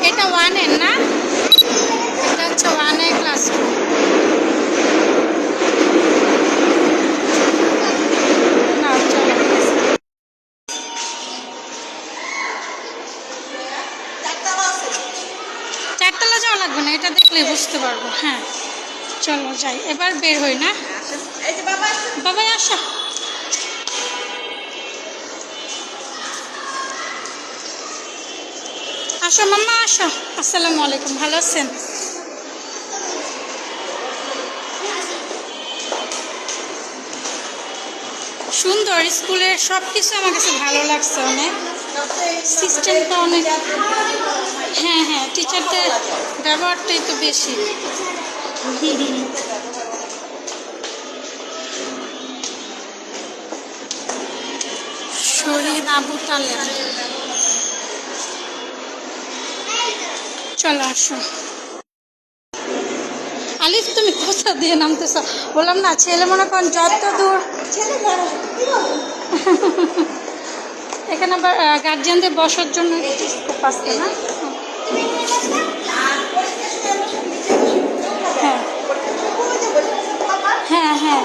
এটা ওয়ানের না, এটা হচ্ছে ওয়ানের ক্লাসরুম। না চলো, চারতলা যাওয়া লাগবে না, এটা দেখলে বুঝতে পারবো। হ্যাঁ চলো যাই, এবার বের হই না। বাবাই আসো, আসো মাম্মা আসো। আসসালামু আলাইকুম, ভালো আছেন? সুন্দর, স্কুলের সব কিছু আমার কাছে ভালো লাগছে অনেক, সিস্টেমটা অনেক। হ্যাঁ হ্যাঁ, টিচারদের ব্যবহারটাই তো বেশি। শহীদ আবু তালেব, চলো আসো। আলিফ তুমি কোথা দিয়ে নামতেছ? বললাম না, ছেলে মনে করেন যত দূর। এখানে আবার গার্জিয়ানদের বসার জন্য পাচ্ছে না। হ্যাঁ হ্যাঁ হ্যাঁ,